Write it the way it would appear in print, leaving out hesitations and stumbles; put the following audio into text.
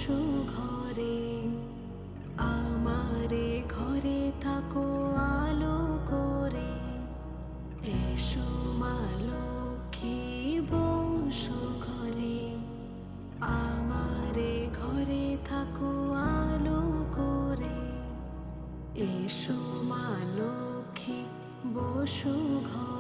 বসু ঘরে, আমারে ঘরে থাকো আলো করে। এসো মা লক্ষ্মী বসু ঘরে, আমারে ঘরে থাকো আলো করে। এসো মা লক্ষ্মী বসু ঘরে।